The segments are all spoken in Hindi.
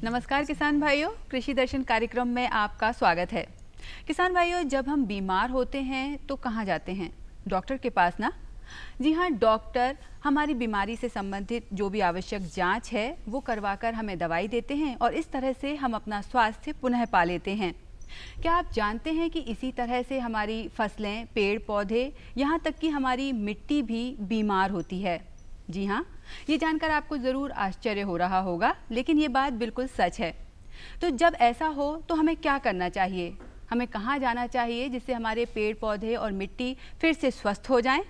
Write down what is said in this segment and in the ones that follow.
नमस्कार किसान भाइयों, कृषि दर्शन कार्यक्रम में आपका स्वागत है। किसान भाइयों, जब हम बीमार होते हैं तो कहाँ जाते हैं? डॉक्टर के पास ना? जी हाँ, डॉक्टर हमारी बीमारी से संबंधित जो भी आवश्यक जांच है वो करवाकर हमें दवाई देते हैं और इस तरह से हम अपना स्वास्थ्य पुनः पा लेते हैं। क्या आप जानते हैं कि इसी तरह से हमारी फसलें, पेड़ पौधे, यहाँ तक कि हमारी मिट्टी भी बीमार होती है? जी हाँ, ये जानकर आपको ज़रूर आश्चर्य हो रहा होगा, लेकिन ये बात बिल्कुल सच है। तो जब ऐसा हो तो हमें क्या करना चाहिए? हमें कहाँ जाना चाहिए जिससे हमारे पेड़ पौधे और मिट्टी फिर से स्वस्थ हो जाएं?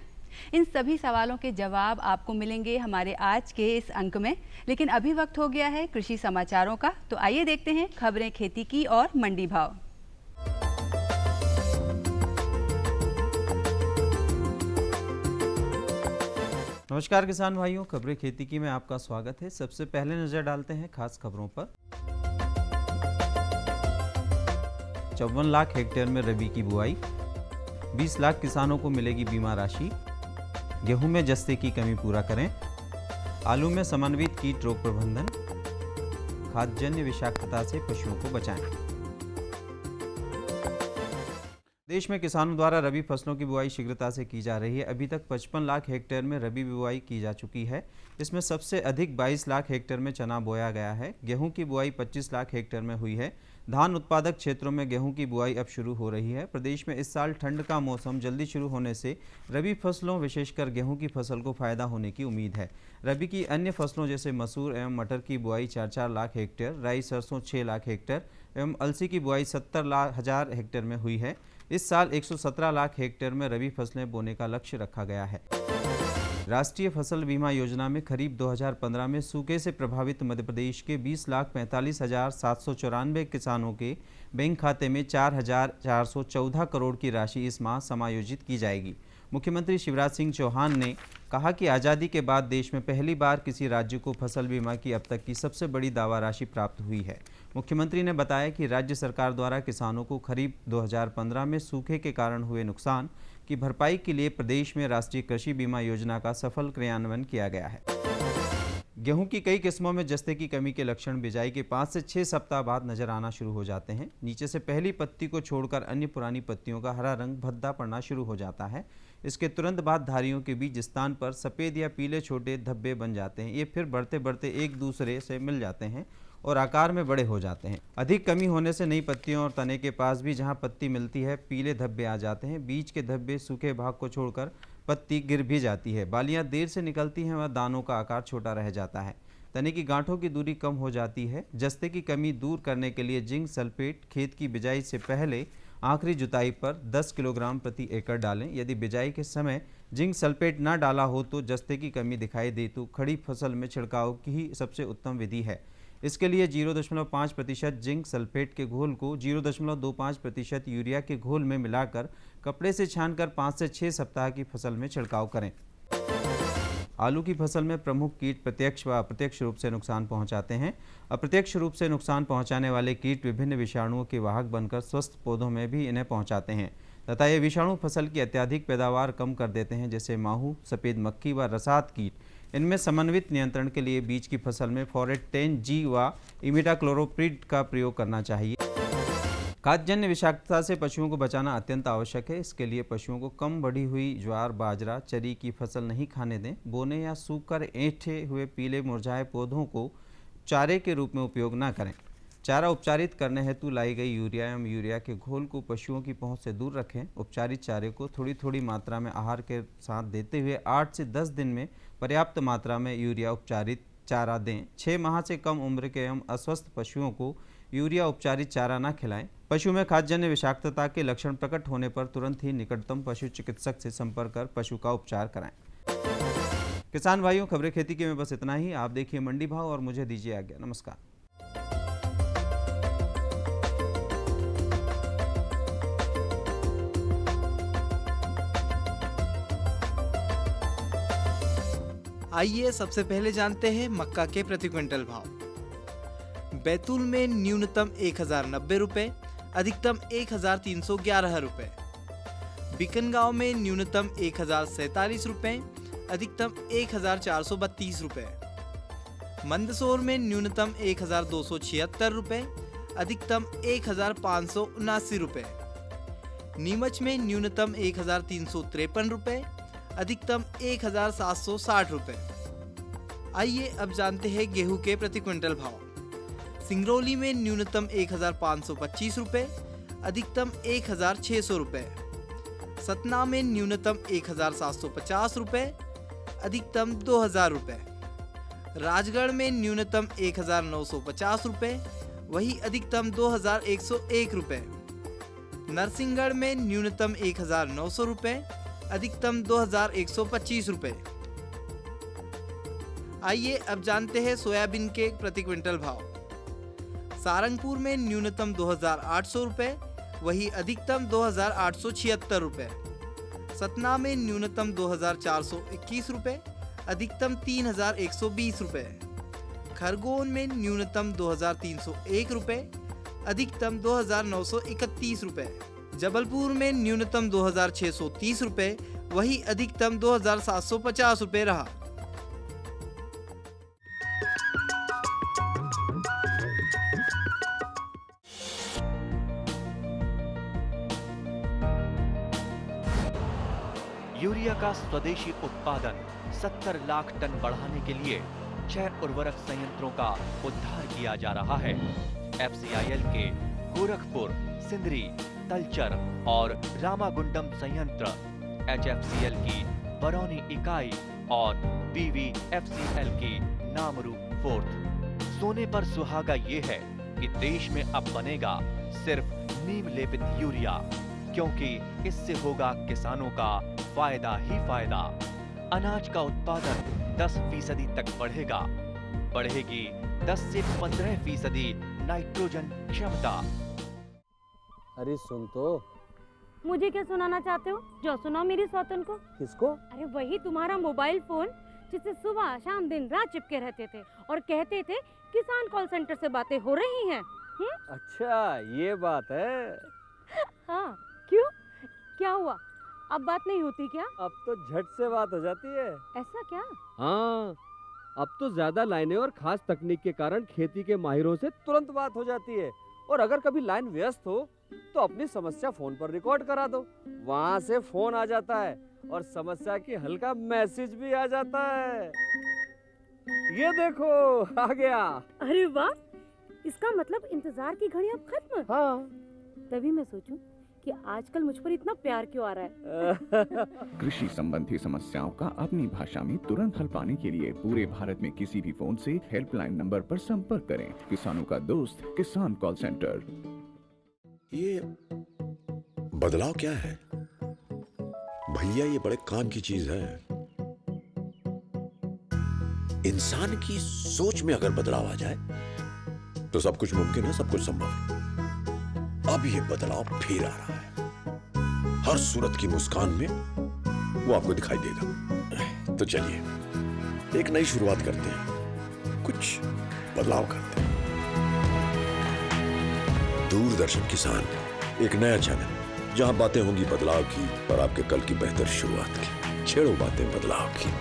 इन सभी सवालों के जवाब आपको मिलेंगे हमारे आज के इस अंक में। लेकिन अभी वक्त हो गया है कृषि समाचारों का, तो आइए देखते हैं खबरें खेती की और मंडी भाव। नमस्कार किसान भाइयों, खबरें खेती की में आपका स्वागत है। सबसे पहले नजर डालते हैं खास खबरों पर। 54 लाख हेक्टेयर में रबी की बुआई, 20 लाख किसानों को मिलेगी बीमा राशि। गेहूं में जस्ते की कमी पूरा करें। आलू में समन्वित कीट रोग प्रबंधन। खाद्यजन्य विषाक्तता से पशुओं को बचाएं। देश में किसानों द्वारा रबी फसलों की बुआई शीघ्रता से की जा रही है। अभी तक 55 लाख हेक्टेयर में रबी बुआई की जा चुकी है। इसमें सबसे अधिक 22 लाख हेक्टेयर में चना बोया गया है। गेहूं की बुआई 25 लाख हेक्टेयर में हुई है। धान उत्पादक क्षेत्रों में गेहूं की बुआई अब शुरू हो रही है। प्रदेश में इस साल ठंड का मौसम जल्दी शुरू होने से रबी फसलों विशेषकर गेहूं की फसल को फायदा होने की उम्मीद है। रबी की अन्य फसलों जैसे मसूर एवं मटर की बुआई 4-4 लाख हेक्टेयर, राई सरसों 6 लाख हेक्टेयर एवं अलसी की बुआई 70,000 हेक्टेयर में हुई है। इस साल 117 लाख हेक्टेयर में रबी फसलें बोने का लक्ष्य रखा गया है। राष्ट्रीय फसल बीमा योजना में खरीफ 2015 में सूखे से प्रभावित मध्य प्रदेश के 20,45,794 किसानों के बैंक खाते में 4,414 करोड़ की राशि इस माह समायोजित की जाएगी। मुख्यमंत्री शिवराज सिंह चौहान ने कहा कि आज़ादी के बाद देश में पहली बार किसी राज्य को फसल बीमा की अब तक की सबसे बड़ी दावा राशि प्राप्त हुई है। मुख्यमंत्री ने बताया कि राज्य सरकार द्वारा किसानों को खरीफ 2015 में सूखे के कारण हुए नुकसान की भरपाई के लिए प्रदेश में राष्ट्रीय कृषि बीमा योजना का सफल क्रियान्वयन किया गया है। गेहूं की कई किस्मों में जस्ते की कमी के लक्षण बिजाई के 5 से 6 सप्ताह बाद नजर आना शुरू हो जाते हैं। नीचे से पहली पत्ती को छोड़कर अन्य पुरानी पत्तियों का हरा रंग भद्दा पड़ना शुरू हो जाता है। इसके तुरंत बाद धारियों के बीच स्थान पर सफ़ेद या पीले छोटे धब्बे बन जाते हैं। ये फिर बढ़ते बढ़ते एक दूसरे से मिल जाते हैं और आकार में बड़े हो जाते हैं। अधिक कमी होने से नई पत्तियों और तने के पास भी जहां पत्ती मिलती है पीले धब्बे आ जाते हैं। बीज के धब्बे सूखे भाग को छोड़कर पत्ती गिर भी जाती है। बालियां देर से निकलती हैं व दानों का आकार छोटा रह जाता है। तने की गांठों की दूरी कम हो जाती है। जस्ते की कमी दूर करने के लिए जिंक सल्फेट खेत की बिजाई से पहले आखिरी जुताई पर 10 किलोग्राम प्रति एकड़ डालें। यदि बिजाई के समय जिंक सल्फेट न डाला हो तो जस्ते की कमी दिखाई दे तो खड़ी फसल में छिड़काव की ही सबसे उत्तम विधि है। इसके लिए 0.5% जिंक सल्फेट के घोल को 0.25% यूरिया के घोल में मिलाकर कपड़े से छानकर 5 से 6 सप्ताह की फसल में छिड़काव करें। आलू की फसल में प्रमुख कीट प्रत्यक्ष व अप्रत्यक्ष रूप से नुकसान पहुंचाते हैं। अप्रत्यक्ष रूप से नुकसान पहुंचाने वाले कीट विभिन्न विषाणुओं के वाहक बनकर स्वस्थ पौधों में भी इन्हें पहुंचाते हैं तथा ये विषाणु फसल की अत्यधिक पैदावार कम कर देते हैं, जैसे माहू, सफ़ेद मक्खी व रसात कीट। इनमें समन्वित नियंत्रण के लिए बीज की फसल में फोरेट 10G व इमिडाक्लोरोप्रिड का प्रयोग करना चाहिए। खाद्यजन्य विषाक्तता से पशुओं को बचाना अत्यंत आवश्यक है। इसके लिए पशुओं को कम बढ़ी हुई ज्वार, बाजरा, चरी की फसल नहीं खाने दें। बोने या सूखकर ऐंठे हुए पीले मुरझाए पौधों को चारे के रूप में उपयोग न करें। चारा उपचारित करने हेतु लाई गई यूरिया एवं यूरिया के घोल को पशुओं की पहुंच से दूर रखें। उपचारित चारे को थोड़ी थोड़ी मात्रा में आहार के साथ देते हुए 8 से 10 दिन में पर्याप्त मात्रा में यूरिया उपचारित चारा दें। 6 माह से कम उम्र के एवं अस्वस्थ पशुओं को यूरिया उपचारित चारा न खिलाएं। पशु में खाद्यजन्य विषाक्तता के लक्षण प्रकट होने पर तुरंत ही निकटतम पशु चिकित्सक से संपर्क कर पशु का उपचार कराएं। किसान भाइयों, खबरें खेती के में बस इतना ही। आप देखिए मंडी भाव और मुझे दीजिए आज्ञा। नमस्कार। आइए सबसे पहले जानते हैं मक्का के प्रति क्विंटल भाव। बैतूल में न्यूनतम 1,090 रुपये, अधिकतम 1,311 रुपये। बिकनगांव में न्यूनतम 1,047 रुपये, अधिकतम 1,432 रुपये। मंदसौर में न्यूनतम 1276 रुपए, अधिकतम 1579 रुपए। नीमच में न्यूनतम 1353 रुपए, अधिकतम 1760 रुपए। आइए अब जानते हैं गेहूं के प्रति क्विंटल भाव। सिंगरौली में न्यूनतम 1525 रुपए, अधिकतम 1600 रुपए। सतना में न्यूनतम 1750 रुपए, अधिकतम 2000 रुपए। राजगढ़ में न्यूनतम 1950 रुपए, वही अधिकतम 2101 रुपए। नरसिंहगढ़ में न्यूनतम 1900 रुपए, अधिकतम 2125 रुपए। आइए अब जानते हैं सोयाबीन के प्रति क्विंटल भाव। सारंगपुर में न्यूनतम 2800 रुपए, वही अधिकतम 2876 रुपए। सतना में न्यूनतम 2421 रुपए, अधिकतम 3120 रुपए। खरगोन में न्यूनतम 2301 रुपए, अधिकतम 2931 रुपए। जबलपुर में न्यूनतम 2630 रुपए, वही अधिकतम 2750 रुपए रहा। यूरिया का स्वदेशी उत्पादन 70 लाख टन बढ़ाने के लिए 6 उर्वरक संयंत्रों का उद्धार किया जा रहा है। FCIL के गोरखपुर, सिंदरी, तलचर और रामागुंडम संयंत्र, HFCL की बरौनी इकाई और BVFCL की नामरू फोर्थ। सोने पर सुहागा ये है कि देश में अब बनेगा सिर्फ नीम लेपित यूरिया, क्योंकि इससे होगा किसानों का फायदा ही फायदा। अनाज का उत्पादन 10% तक बढ़ेगा। बढ़ेगी 10 से 15% नाइट्रोजन क्षमता। अरे सुन तो। मुझे क्या सुनाना चाहते हो? जो सुनाओ मेरी सौतन को। किसको? अरे वही तुम्हारा मोबाइल फोन जिससे सुबह शाम दिन रात चिपके रहते थे और कहते थे किसान कॉल सेंटर से बातें हो रही हैं। अच्छा ये बात है। हाँ क्यों, क्या हुआ? अब बात नहीं होती क्या? अब तो झट से बात हो जाती है। ऐसा क्या? हाँ, अब तो ज्यादा लाइनें और खास तकनीक के कारण खेती के माहिरों से तुरंत बात हो जाती है। और अगर कभी लाइन व्यस्त हो तो अपनी समस्या फोन पर रिकॉर्ड करा दो, वहाँ से फोन आ जाता है और समस्या की हल का मैसेज भी आ जाता है। ये देखो आ गया। अरे वाह, इसका मतलब इंतजार की घड़ी अब खत्म। हाँ, तभी मैं सोचूं कि आजकल मुझ पर इतना प्यार क्यों आ रहा है। कृषि संबंधी समस्याओं का अपनी भाषा में तुरंत हल पाने के लिए पूरे भारत में किसी भी फोन से हेल्पलाइन नंबर पर संपर्क करें। किसानों का दोस्त किसान कॉल सेंटर। ये बदलाव क्या है भैया? ये बड़े काम की चीज है। इंसान की सोच में अगर बदलाव आ जाए तो सब कुछ मुमकिन है, सब कुछ संभव है। अब ये बदलाव फिर आ रहा है। हर सूरत की मुस्कान में वो आपको दिखाई देगा। तो चलिए एक नई शुरुआत करते हैं, कुछ बदलाव करते हैं। दूरदर्शन किसान, एक नया चैनल जहां बातें होंगी बदलाव की और आपके कल की बेहतर शुरुआत की। छेड़ो बातें बदलाव की।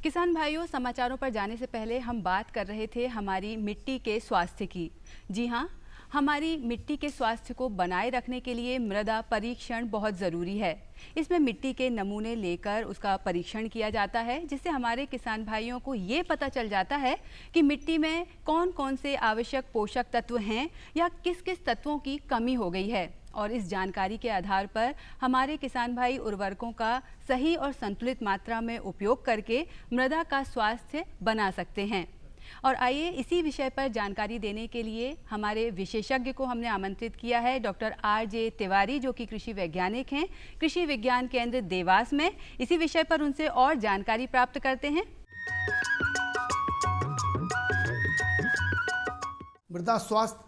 किसान भाइयों, समाचारों पर जाने से पहले हम बात कर रहे थे हमारी मिट्टी के स्वास्थ्य की। जी हाँ, हमारी मिट्टी के स्वास्थ्य को बनाए रखने के लिए मृदा परीक्षण बहुत ज़रूरी है। इसमें मिट्टी के नमूने लेकर उसका परीक्षण किया जाता है, जिससे हमारे किसान भाइयों को ये पता चल जाता है कि मिट्टी में कौन कौन से आवश्यक पोषक तत्व हैं या किस किस तत्वों की कमी हो गई है। और इस जानकारी के आधार पर हमारे किसान भाई उर्वरकों का सही और संतुलित मात्रा में उपयोग करके मृदा का स्वास्थ्य बना सकते हैं। और आइए इसी विषय पर जानकारी देने के लिए हमारे विशेषज्ञ को हमने आमंत्रित किया है, डॉक्टर RJ तिवारी, जो कि कृषि वैज्ञानिक हैं, कृषि विज्ञान केंद्र देवास में। इसी विषय पर उनसे और जानकारी प्राप्त करते हैं। मृदा स्वास्थ्य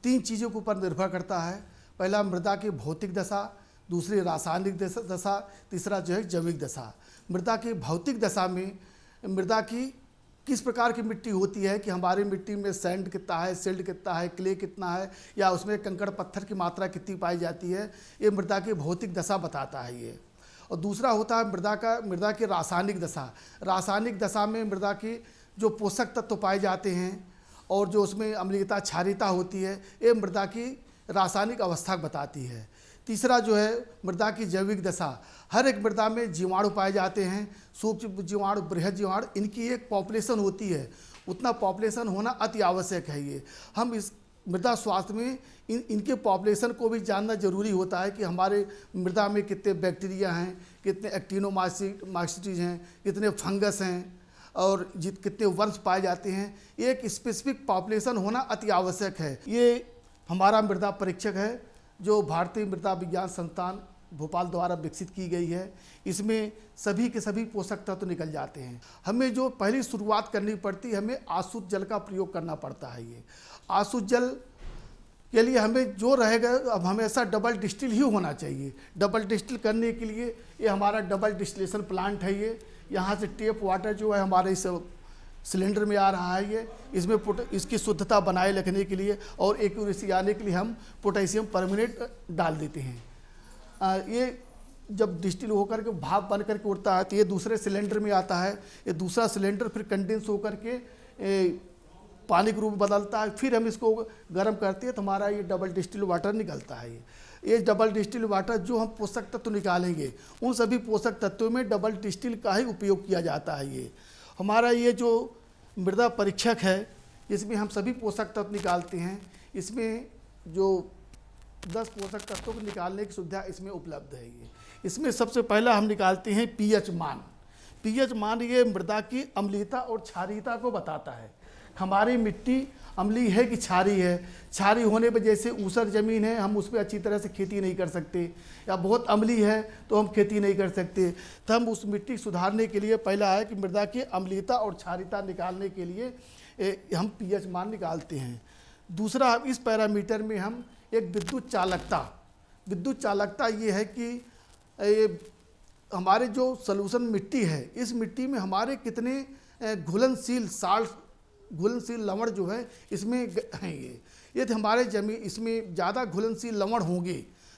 3 चीज़ों के ऊपर निर्भर करता है। पहला मृदा की भौतिक दशा, दूसरी रासायनिक दशा, तीसरा जो है जैविक दशा। मृदा की भौतिक दशा में मृदा की किस प्रकार की मिट्टी होती है, कि हमारी मिट्टी में सैंड कितना है, सिल्ट कितना है, क्ले कितना है, या उसमें कंकड़ पत्थर की मात्रा कितनी पाई जाती है, ये मृदा की भौतिक दशा बताता है ये। और दूसरा होता है मृदा की रासायनिक दशा। रासायनिक दशा में मृदा की जो पोषक तत्व पाए जाते हैं और जो उसमें अम्लीयता क्षारीयता होती है, ये मृदा की रासायनिक अवस्था बताती है। तीसरा जो है मृदा की जैविक दशा। हर एक मृदा में जीवाणु पाए जाते हैं, सूक्ष्म जीवाणु, बृहद जीवाणु, इनकी एक पॉपुलेशन होती है, उतना पॉपुलेशन होना अति आवश्यक है। ये हम इस मृदा स्वास्थ्य में इनके पॉपुलेशन को भी जानना जरूरी होता है कि हमारे मृदा में कितने बैक्टीरिया हैं, कितने एक्टिनोमाइसीटीज हैं, कितने फंगस हैं और कितने वर्म्स पाए जाते हैं। एक स्पेसिफिक पॉपुलेशन होना अति आवश्यक है। ये हमारा मृदा परीक्षक है जो भारतीय मृदा विज्ञान संस्थान भोपाल द्वारा विकसित की गई है। इसमें सभी के सभी पोषक तत्व निकल जाते हैं। हमें जो पहली शुरुआत करनी पड़ती है, हमें आसुत जल का प्रयोग करना पड़ता है। ये आसुत जल के लिए हमें जो रहेगा, अब हमेशा डबल डिस्टिल ही होना चाहिए। डबल डिस्टिल करने के लिए ये हमारा डबल डिस्टिलेशन प्लांट है। ये यहाँ से टेप वाटर जो है हमारे इस सिलेंडर में आ रहा है। ये इसमें इसकी शुद्धता बनाए रखने के लिए और एक्यूरेसी आने के लिए हम पोटेशियम परमेंगनेट डाल देते हैं। ये जब डिस्टिल होकर के भाप बन करके उड़ता है तो ये दूसरे सिलेंडर में आता है। ये दूसरा सिलेंडर फिर कंडेंस होकर के पानी के रूप में बदलता है। फिर हम इसको गर्म करते हैं तो हमारा ये डबल डिस्टिल वाटर निकलता है। ये डबल डिस्टिल वाटर जो हम पोषक तत्व निकालेंगे, उन सभी पोषक तत्वों में डबल डिस्टिल का ही उपयोग किया जाता है। ये हमारा ये जो मृदा परीक्षक है, इसमें हम सभी पोषक तत्व निकालते हैं। इसमें जो 10 पोषक तत्वों को निकालने की सुविधा इसमें उपलब्ध है। ये इसमें सबसे पहला हम निकालते हैं पीएच मान। पीएच मान ये मृदा की अम्लीयता और क्षारीयता को बताता है। हमारी मिट्टी अम्लीय है कि क्षारी है। क्षारी होने पर जैसे ऊसर ज़मीन है, हम उस पर अच्छी तरह से खेती नहीं कर सकते, या बहुत अम्लीय है तो हम खेती नहीं कर सकते। तो हम उस मिट्टी सुधारने के लिए पहला है कि मृदा की अम्लीयता और क्षारीयता निकालने के लिए हम पीएच मान निकालते हैं। दूसरा, इस पैरामीटर में हम एक विद्युत चालकता ये है कि हमारे जो सॉल्यूशन मिट्टी है, इस मिट्टी में हमारे कितने घुलनशील लवण जो है इसमें हैं। यदि हमारे ज़मीन इसमें ज़्यादा घुलनशील लवण होंगे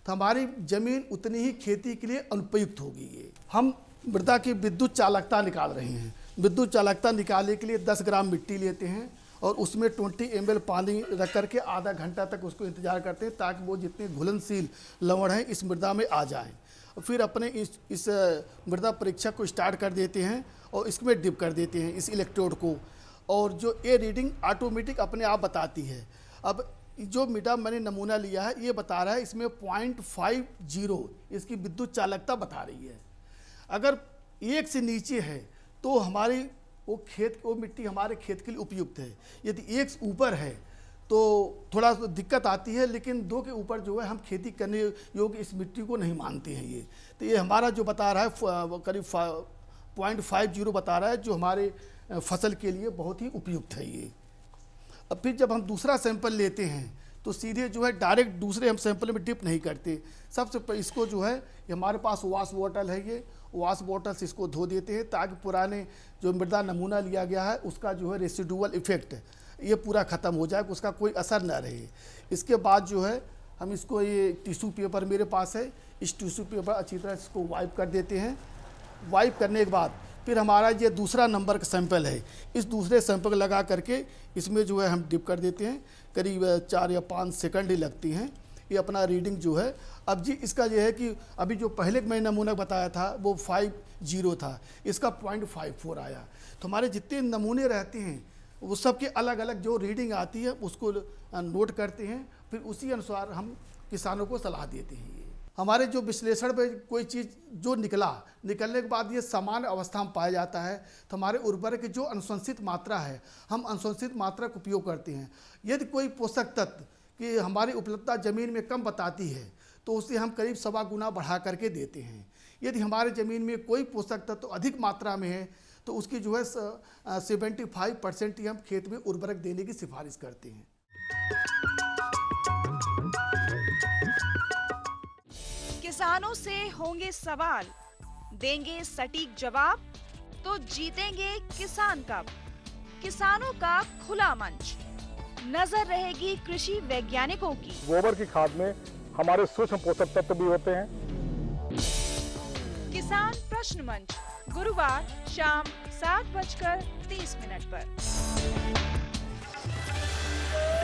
तो हमारी ज़मीन उतनी ही खेती के लिए अनुपयुक्त होगी। ये हम मृदा की विद्युत चालकता निकाल रहे हैं। विद्युत चालकता निकालने के लिए 10 ग्राम मिट्टी लेते हैं और उसमें 20 ml पानी रख करके आधा घंटा तक उसको इंतज़ार करते हैं ताकि वो जितने घुलनशील लवण हैं इस मृदा में आ जाएं। और फिर अपने इस मृदा परीक्षक को स्टार्ट कर देते हैं और इसमें डिप कर देते हैं इस इलेक्ट्रोड को, और जो ये रीडिंग ऑटोमेटिक अपने आप बताती है। अब जो मीटर मैंने नमूना लिया है ये बता रहा है इसमें 0.50 इसकी विद्युत चालकता बता रही है। अगर 1 से नीचे है तो हमारी वो मिट्टी हमारे खेत के लिए उपयुक्त है। यदि 1 से ऊपर है तो थोड़ा दिक्कत आती है, लेकिन 2 के ऊपर जो है हम खेती करने योग्य इस मिट्टी को नहीं मानते हैं। ये तो ये हमारा जो बता रहा है करीब 0.50 बता रहा है, जो हमारे फसल के लिए बहुत ही उपयुक्त है। ये अब फिर जब हम दूसरा सैंपल लेते हैं तो सीधे जो है डायरेक्ट दूसरे हम सैंपल में डिप नहीं करते। सबसे इसको जो है हमारे पास वॉश बॉटल है, ये वॉश बॉटल से इसको धो देते हैं ताकि पुराने जो मृदा नमूना लिया गया है उसका जो है रेसिडुअल इफेक्ट ये पूरा ख़त्म हो जाए, उसका कोई असर ना रहे। इसके बाद जो है हम इसको, ये टिश्यू पेपर मेरे पास है, इस टिश्यू पेपर अच्छी तरह इसको वाइप कर देते हैं। वाइप करने के बाद फिर हमारा ये दूसरा नंबर का सैंपल है, इस दूसरे सैंपल लगा करके इसमें जो है हम डिप कर देते हैं। करीब 4 या 5 सेकंड ही लगती हैं। ये अपना रीडिंग जो है, अब जी इसका ये है कि अभी जो पहले मैंने नमूना बताया था वो 50 था, इसका 0.54 आया। तो हमारे जितने नमूने रहते हैं वो सबके अलग अलग जो रीडिंग आती है उसको नोट करते हैं, फिर उसी अनुसार हम किसानों को सलाह देते हैं। हमारे जो विश्लेषण में कोई चीज़ जो निकलने के बाद ये समान अवस्था में पाया जाता है तो हमारे उर्वरक की जो अनुशंसित मात्रा है हम अनुशंसित मात्रा का उपयोग करते हैं। यदि कोई पोषक तत्व की हमारी उपलब्धता ज़मीन में कम बताती है तो उसे हम करीब 1.25 गुना बढ़ा करके देते हैं। यदि हमारे ज़मीन में कोई पोषक तत्व अधिक मात्रा में है तो उसकी जो है 75% ही हम खेत में उर्वरक देने की सिफारिश करते हैं। किसानों से होंगे सवाल, देंगे सटीक जवाब, तो जीतेंगे किसान कप। किसानों का खुला मंच। नजर रहेगी कृषि वैज्ञानिकों की। गोबर की खाद में हमारे सूक्ष्म पोषक तत्व भी होते हैं। किसान प्रश्न मंच गुरुवार शाम 7:30 पर।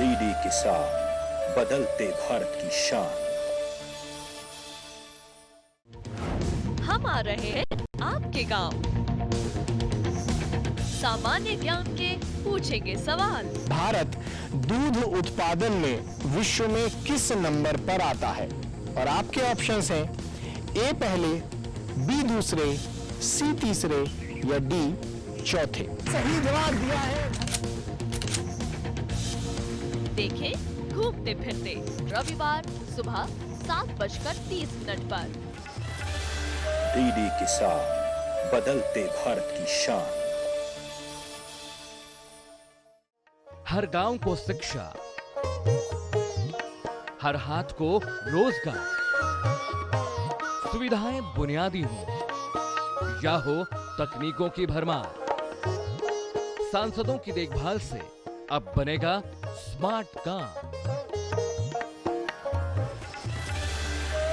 डीडी किसान, बदलते भारत की शान। हम आ रहे हैं आपके गांव। सामान्य ज्ञान के पूछेंगे सवाल। भारत दूध उत्पादन में विश्व में किस नंबर पर आता है? और आपके ऑप्शंस हैं ए पहले, बी दूसरे, सी तीसरे या डी चौथे। सही जवाब दिया है। देखें घूमते फिरते रविवार सुबह 7:30 पर। डीडी किसान, बदलते भारत की शान। हर गांव को शिक्षा, हर हाथ को रोजगार, सुविधाएं बुनियादी हो या हो तकनीकों की भरमार, सांसदों की देखभाल से अब बनेगा स्मार्ट गांव।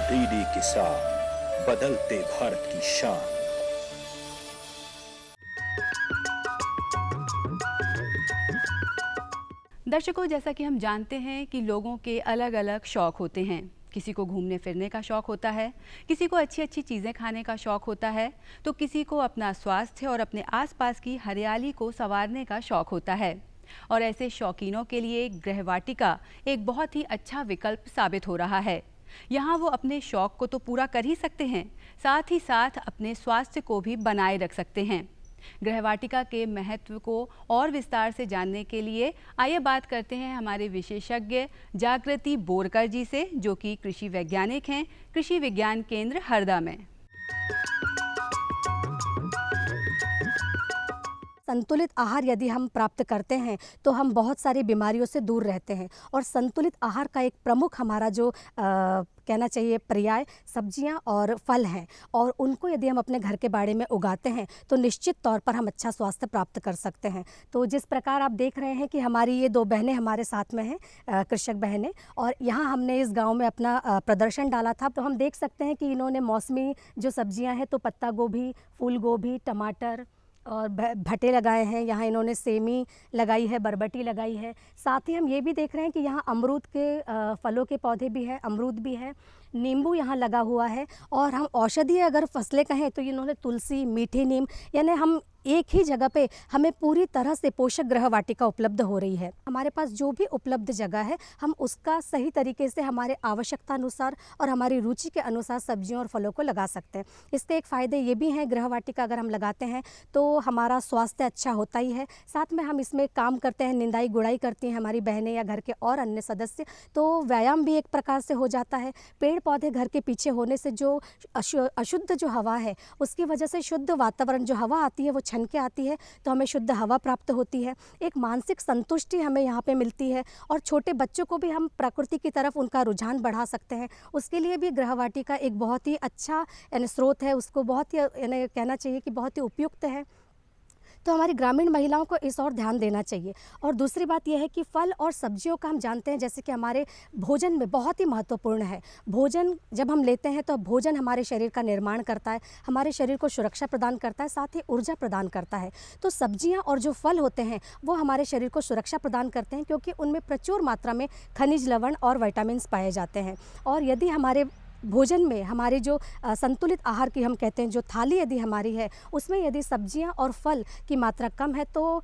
डीडी किसान, बदलते भारत की शान। दर्शकों, जैसा कि हम जानते हैं कि लोगों के अलग अलग शौक होते हैं। किसी को घूमने फिरने का शौक होता है, किसी को अच्छी अच्छी चीज़ें खाने का शौक होता है, तो किसी को अपना स्वास्थ्य और अपने आसपास की हरियाली को संवारने का शौक होता है। और ऐसे शौकीनों के लिए गृहवाटिका एक बहुत ही अच्छा विकल्प साबित हो रहा है। यहाँ वो अपने शौक को तो पूरा कर ही सकते हैं, साथ ही साथ अपने स्वास्थ्य को भी बनाए रख सकते हैं। गृहवाटिका के महत्व को और विस्तार से जानने के लिए आइए बात करते हैं हमारे विशेषज्ञ जागृति बोरकर जी से, जो कि कृषि वैज्ञानिक हैं कृषि विज्ञान केंद्र हरदा में। संतुलित आहार यदि हम प्राप्त करते हैं तो हम बहुत सारी बीमारियों से दूर रहते हैं। और संतुलित आहार का एक प्रमुख हमारा जो कहना चाहिए पर्याय सब्जियां और फल हैं, और उनको यदि हम अपने घर के बाड़े में उगाते हैं तो निश्चित तौर पर हम अच्छा स्वास्थ्य प्राप्त कर सकते हैं। तो जिस प्रकार आप देख रहे हैं कि हमारी ये 2 बहनें हमारे साथ में हैं, कृषक बहनें, और यहाँ हमने इस गांव में अपना प्रदर्शन डाला था, तो हम देख सकते हैं कि इन्होंने मौसमी जो सब्जियाँ हैं तो पत्ता गोभी, फूल गोभी, टमाटर और भटे लगाए हैं। यहाँ इन्होंने सेमी लगाई है, बरबटी लगाई है। साथ ही हम ये भी देख रहे हैं कि यहाँ अमरूद के फलों के पौधे भी हैं, अमरूद भी है, नींबू यहाँ लगा हुआ है। और हम औषधीय अगर फसलें कहें तो इन्होंने तुलसी, मीठी नीम, यानी हम एक ही जगह पे हमें पूरी तरह से पोषक गृहवाटिका उपलब्ध हो रही है। हमारे पास जो भी उपलब्ध जगह है हम उसका सही तरीके से हमारे आवश्यकता अनुसार और हमारी रुचि के अनुसार सब्जियों और फलों को लगा सकते हैं। इसके एक फ़ायदे ये भी हैं, गृहवाटिका अगर हम लगाते हैं तो हमारा स्वास्थ्य अच्छा होता ही है। साथ में हम इसमें काम करते हैं, निंदाई गुड़ाई करती हैं हमारी बहनें या घर के और अन्य सदस्य, तो व्यायाम भी एक प्रकार से हो जाता है। पेड़ पौधे घर के पीछे होने से जो अशुद्ध जो हवा है उसकी वजह से शुद्ध वातावरण जो हवा आती है वो छन के आती है, तो हमें शुद्ध हवा प्राप्त होती है। एक मानसिक संतुष्टि हमें यहाँ पे मिलती है, और छोटे बच्चों को भी हम प्रकृति की तरफ उनका रुझान बढ़ा सकते हैं। उसके लिए भी गृहवाटिका एक बहुत ही अच्छा स्रोत है, उसको बहुत ही कहना चाहिए कि बहुत ही उपयुक्त है। तो हमारी ग्रामीण महिलाओं को इस ओर ध्यान देना चाहिए। और दूसरी बात यह है कि फल और सब्जियों का हम जानते हैं जैसे कि हमारे भोजन में बहुत ही महत्वपूर्ण है। भोजन जब हम लेते हैं तो भोजन हमारे शरीर का निर्माण करता है, हमारे शरीर को सुरक्षा प्रदान करता है, साथ ही ऊर्जा प्रदान करता है। तो सब्जियां और जो फल होते हैं वो हमारे शरीर को सुरक्षा प्रदान करते हैं, क्योंकि उनमें प्रचुर मात्रा में खनिज, लवण और विटामिन पाए जाते हैं। और यदि हमारे भोजन में हमारे जो संतुलित आहार की हम कहते हैं जो थाली यदि हमारी है उसमें यदि सब्जियां और फल की मात्रा कम है तो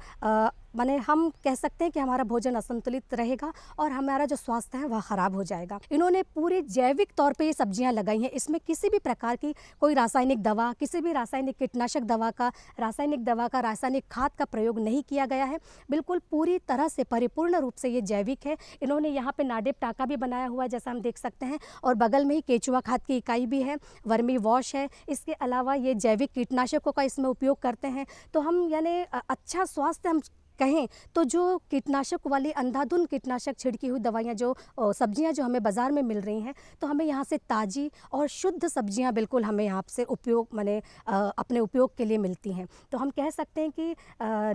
माने हम कह सकते हैं कि हमारा भोजन असंतुलित रहेगा और हमारा जो स्वास्थ्य है वह ख़राब हो जाएगा। इन्होंने पूरे जैविक तौर पे ये सब्जियां लगाई हैं, इसमें किसी भी प्रकार की कोई रासायनिक दवा, किसी भी रासायनिक कीटनाशक दवा का, रासायनिक खाद का प्रयोग नहीं किया गया है। बिल्कुल पूरी तरह से परिपूर्ण रूप से ये जैविक है। इन्होंने यहाँ पे नाडेप टाका भी बनाया हुआ है जैसा हम देख सकते हैं, और बगल में ही केचुआ खाद की इकाई भी है, वर्मी वॉश है। इसके अलावा ये जैविक कीटनाशकों का इसमें उपयोग करते हैं। तो हम यानी अच्छा स्वास्थ्य हम कहें तो जो कीटनाशक वाली अंधाधुंध कीटनाशक छिड़की हुई दवाइयाँ जो सब्जियाँ जो हमें बाज़ार में मिल रही हैं, तो हमें यहाँ से ताज़ी और शुद्ध सब्जियाँ बिल्कुल हमें यहाँ से उपयोग माने अपने उपयोग के लिए मिलती हैं। तो हम कह सकते हैं कि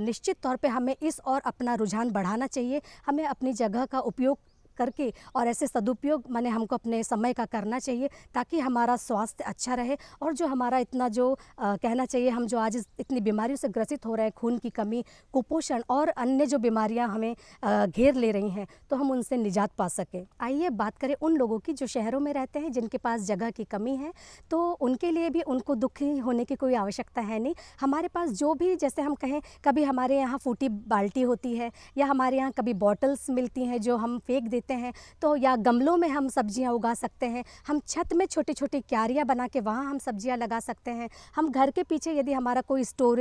निश्चित तौर पे हमें इस और अपना रुझान बढ़ाना चाहिए। हमें अपनी जगह का उपयोग करके और ऐसे सदुपयोग माने हमको अपने समय का करना चाहिए, ताकि हमारा स्वास्थ्य अच्छा रहे और जो हमारा इतना जो कहना चाहिए हम जो आज इतनी बीमारियों से ग्रसित हो रहे हैं, खून की कमी, कुपोषण और अन्य जो बीमारियां हमें घेर ले रही हैं, तो हम उनसे निजात पा सकें। आइए बात करें उन लोगों की जो शहरों में रहते हैं, जिनके पास जगह की कमी है। तो उनके लिए भी उनको दुखी होने की कोई आवश्यकता है नहीं। हमारे पास जो भी, जैसे हम कहें, कभी हमारे यहाँ फूटी बाल्टी होती है या हमारे यहाँ कभी बॉटल्स मिलती हैं जो हम फेंक देते हैं, तो या गमलों में हम सब्जियां उगा सकते हैं। हम छत में छोटी छोटी क्यारियां बना के वहाँ हम सब्जियां लगा सकते हैं। हम घर के पीछे यदि हमारा कोई स्टोर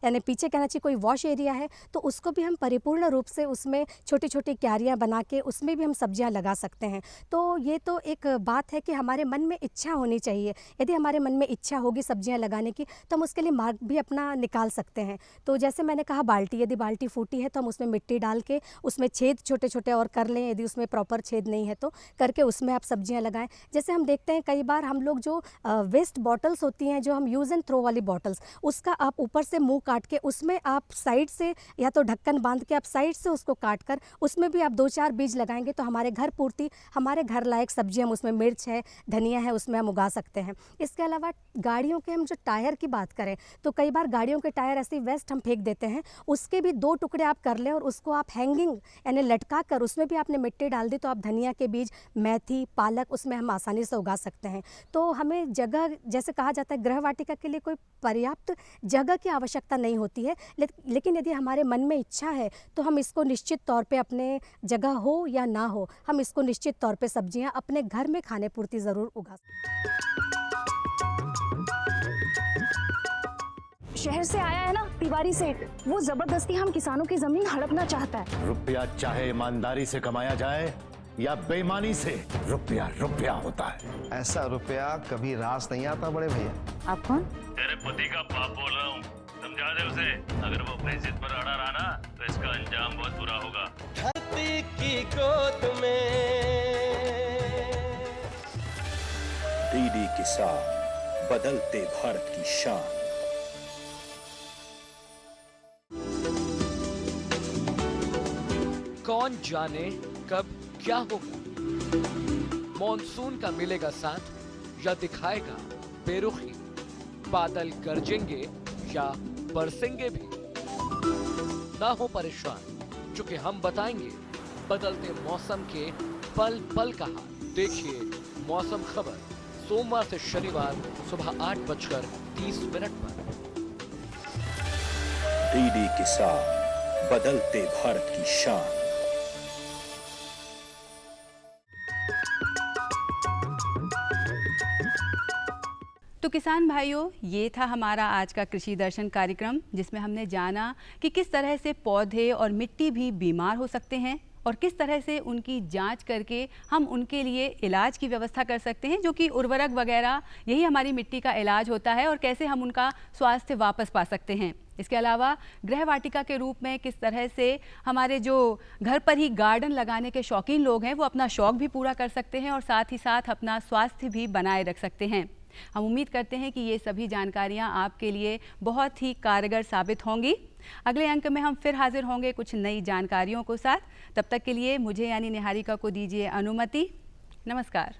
यानी पीछे कहना चाहिए कोई वॉश एरिया है, तो उसको भी हम परिपूर्ण रूप से उसमें छोटी छोटी क्यारियां बना के उसमें भी हम सब्जियां लगा सकते हैं। तो ये तो एक बात है कि हमारे मन में इच्छा होनी चाहिए। यदि हमारे मन में इच्छा होगी सब्जियां लगाने की, तो हम उसके लिए मार्ग भी अपना निकाल सकते हैं। तो जैसे मैंने कहा, बाल्टी, यदि बाल्टी फूटी है तो हम उसमें मिट्टी डाल के उसमें छेद छोटे छोटे और कर लें। यदि उसमें प्रॉपर छेद नहीं है तो करके उसमें आप सब्जियां लगाएं। जैसे हम देखते हैं कई बार हम लोग जो वेस्ट बॉटल्स होती हैं, जो हम यूज़ एंड थ्रो वाली बॉटल्स, उसका आप ऊपर से मुंह काट के उसमें आप साइड से या तो ढक्कन बांध के आप साइड से उसको काट कर उसमें भी आप 2-4 बीज लगाएंगे, तो हमारे घर पूर्ति हमारे घर लायक सब्जियाँ हम उसमें, मिर्च है, धनिया है, उसमें हम उगा सकते हैं। इसके अलावा गाड़ियों के हम जो टायर की बात करें, तो कई बार गाड़ियों के टायर ऐसे वेस्ट हम फेंक देते हैं, उसके भी 2 टुकड़े आप कर लें और उसको आप हैंगिंग यानी लटका कर उसमें भी आपने मिट्टी डाल दी, तो आप धनिया के बीज, मेथी, पालक उसमें हम आसानी से उगा सकते हैं। तो हमें जगह, जैसे कहा जाता है, गृह वाटिका के लिए कोई पर्याप्त जगह की आवश्यकता नहीं होती है, लेकिन यदि हमारे मन में इच्छा है तो हम इसको निश्चित तौर पे, अपने जगह हो या ना हो, हम इसको निश्चित तौर पे सब्जियां अपने घर में खाने पूर्ति ज़रूर उगा सकते हैं। शहर से आया है ना तिवारी सेठ, वो जबरदस्ती हम किसानों की जमीन हड़पना चाहता है। रुपया चाहे ईमानदारी से कमाया जाए या बेईमानी से, रुपया रुपया होता है। ऐसा रुपया कभी रास नहीं आता बड़े भैया। आप कौन? तेरे पति का बाप बोल रहा हूँ, समझा दे उसे। अगर वो अपनी जिद पर अड़ा रहा ना, तो इसका अंजाम बहुत बुरा होगा। धरती की गोद में डीडी किसान, बदलते भारत की शान। कौन जाने कब क्या होगा, मॉनसून का मिलेगा साथ या दिखाएगा बेरुखी, बादल गरजेंगे या बरसेंगे भी। ना हो परेशान, क्योंकि हम बताएंगे बदलते मौसम के पल पल का हाल। देखिए मौसम खबर सोमवार से शनिवार सुबह 8:30 पर। डीडी किसान, बदलते भारत की शान। तो किसान भाइयों, ये था हमारा आज का कृषि दर्शन कार्यक्रम, जिसमें हमने जाना कि किस तरह से पौधे और मिट्टी भी बीमार हो सकते हैं और किस तरह से उनकी जांच करके हम उनके लिए इलाज की व्यवस्था कर सकते हैं, जो कि उर्वरक वगैरह, यही हमारी मिट्टी का इलाज होता है, और कैसे हम उनका स्वास्थ्य वापस पा सकते हैं। इसके अलावा गृह वाटिका के रूप में किस तरह से हमारे जो घर पर ही गार्डन लगाने के शौकीन लोग हैं, वो अपना शौक भी पूरा कर सकते हैं और साथ ही साथ अपना स्वास्थ्य भी बनाए रख सकते हैं। हम उम्मीद करते हैं कि ये सभी जानकारियां आपके लिए बहुत ही कारगर साबित होंगी। अगले अंक में हम फिर हाजिर होंगे कुछ नई जानकारियों को साथ। तब तक के लिए मुझे यानी निहारिका को दीजिए अनुमति। नमस्कार।